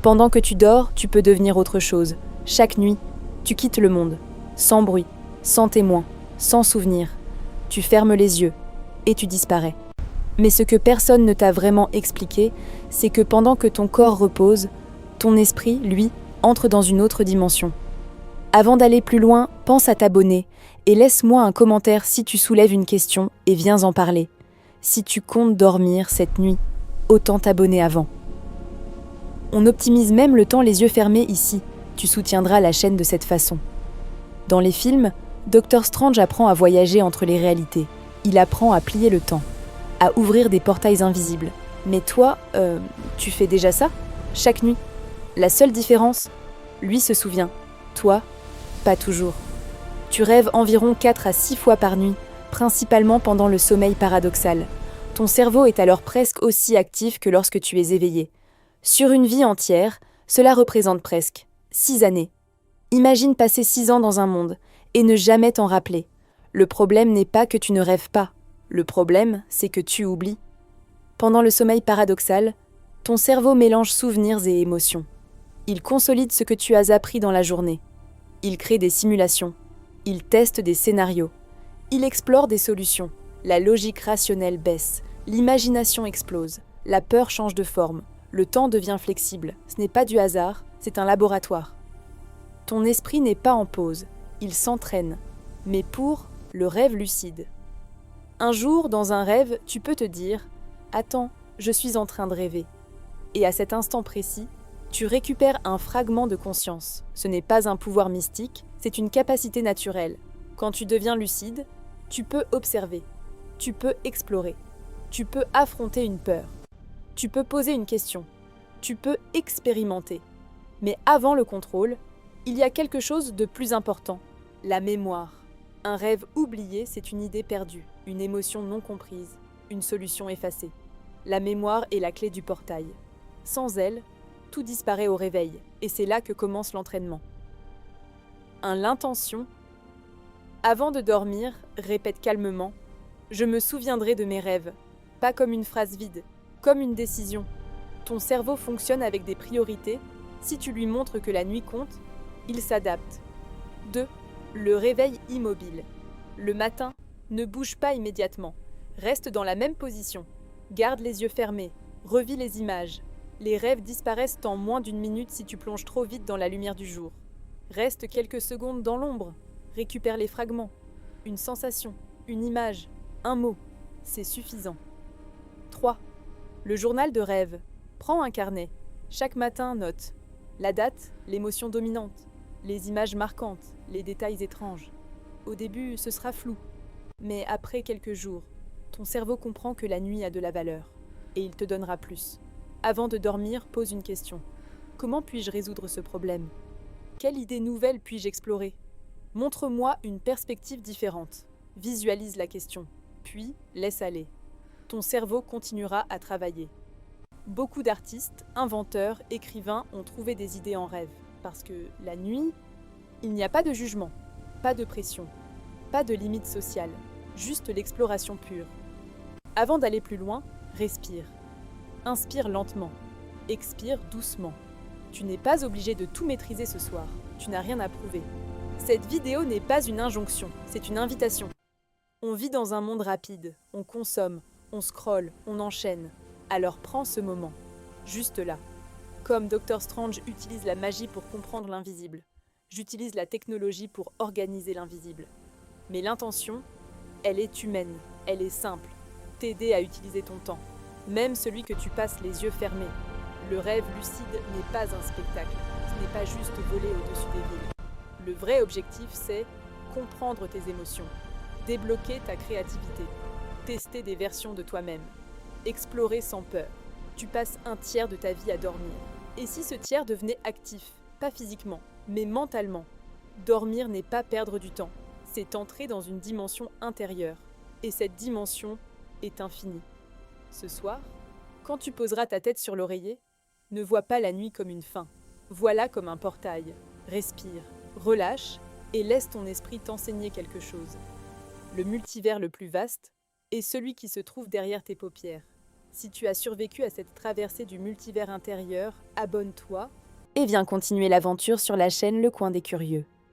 Pendant que tu dors, tu peux devenir autre chose. Chaque nuit, tu quittes le monde, sans bruit, sans témoin, sans souvenir. Tu fermes les yeux et tu disparais. Mais ce que personne ne t'a vraiment expliqué, c'est que pendant que ton corps repose, ton esprit, lui, entre dans une autre dimension. Avant d'aller plus loin, pense à t'abonner et laisse-moi un commentaire si tu soulèves une question et viens en parler. Si tu comptes dormir cette nuit, autant t'abonner avant. On optimise même le temps les yeux fermés ici. Tu soutiendras la chaîne de cette façon. Dans les films, Dr Strange apprend à voyager entre les réalités. Il apprend à plier le temps, à ouvrir des portails invisibles. Mais toi, tu fais déjà ça? Chaque nuit. La seule différence, lui se souvient. Toi, pas toujours. Tu rêves environ 4 à 6 fois par nuit, principalement pendant le sommeil paradoxal. Ton cerveau est alors presque aussi actif que lorsque tu es éveillé. Sur une vie entière, cela représente presque 6 années. Imagine passer 6 ans dans un monde et ne jamais t'en rappeler. Le problème n'est pas que tu ne rêves pas. Le problème, c'est que tu oublies. Pendant le sommeil paradoxal, ton cerveau mélange souvenirs et émotions. Il consolide ce que tu as appris dans la journée. Il crée des simulations. Il teste des scénarios. Il explore des solutions. La logique rationnelle baisse. L'imagination explose. La peur change de forme. Le temps devient flexible. Ce n'est pas du hasard, c'est un laboratoire. Ton esprit n'est pas en pause. Il s'entraîne. Mais pour le rêve lucide. Un jour, dans un rêve, tu peux te dire « Attends, je suis en train de rêver ». Et à cet instant précis, tu récupères un fragment de conscience. Ce n'est pas un pouvoir mystique, c'est une capacité naturelle. Quand tu deviens lucide, tu peux observer, tu peux explorer, tu peux affronter une peur, tu peux poser une question, tu peux expérimenter. Mais avant le contrôle, il y a quelque chose de plus important, la mémoire. Un rêve oublié, c'est une idée perdue, une émotion non comprise, une solution effacée. La mémoire est la clé du portail. Sans elle, tout disparaît au réveil, et c'est là que commence l'entraînement. L'intention. Avant de dormir, répète calmement « Je me souviendrai de mes rêves », pas comme une phrase vide, comme une décision. Ton cerveau fonctionne avec des priorités. Si tu lui montres que la nuit compte, il s'adapte. 2. Le réveil immobile. Le matin, ne bouge pas immédiatement. Reste dans la même position. Garde les yeux fermés. Revis les images. Les rêves disparaissent en moins d'1 minute si tu plonges trop vite dans la lumière du jour. Reste quelques secondes dans l'ombre. Récupère les fragments. Une sensation, une image, un mot. C'est suffisant. 3. Le journal de rêve. Prends un carnet. Chaque matin, note. La date, l'émotion dominante. Les images marquantes, les détails étranges. Au début, ce sera flou. Mais après quelques jours, ton cerveau comprend que la nuit a de la valeur. Et il te donnera plus. Avant de dormir, pose une question. Comment puis-je résoudre ce problème? Quelle idée nouvelle puis-je explorer? Montre-moi une perspective différente. Visualise la question. Puis, laisse aller. Ton cerveau continuera à travailler. Beaucoup d'artistes, inventeurs, écrivains ont trouvé des idées en rêve. Parce que la nuit, il n'y a pas de jugement, pas de pression, pas de limite sociale, juste l'exploration pure. Avant d'aller plus loin, respire. Inspire lentement, expire doucement. Tu n'es pas obligé de tout maîtriser ce soir, tu n'as rien à prouver. Cette vidéo n'est pas une injonction, c'est une invitation. On vit dans un monde rapide, on consomme, on scrolle, on enchaîne. Alors prends ce moment, juste là. Comme Dr Strange utilise la magie pour comprendre l'invisible, j'utilise la technologie pour organiser l'invisible. Mais l'intention, elle est humaine, elle est simple. T'aider à utiliser ton temps, même celui que tu passes les yeux fermés. Le rêve lucide n'est pas un spectacle, ce n'est pas juste voler au-dessus des villes. Le vrai objectif, c'est comprendre tes émotions, débloquer ta créativité, tester des versions de toi-même, explorer sans peur. Tu passes un tiers de ta vie à dormir. Et si ce tiers devenait actif, pas physiquement, mais mentalement? Dormir n'est pas perdre du temps, c'est entrer dans une dimension intérieure. Et cette dimension est infinie. Ce soir, quand tu poseras ta tête sur l'oreiller, ne vois pas la nuit comme une fin. Vois-la comme un portail. Respire, relâche et laisse ton esprit t'enseigner quelque chose. Le multivers le plus vaste est celui qui se trouve derrière tes paupières. Si tu as survécu à cette traversée du multivers intérieur, abonne-toi et viens continuer l'aventure sur la chaîne Le Coin des Curieux.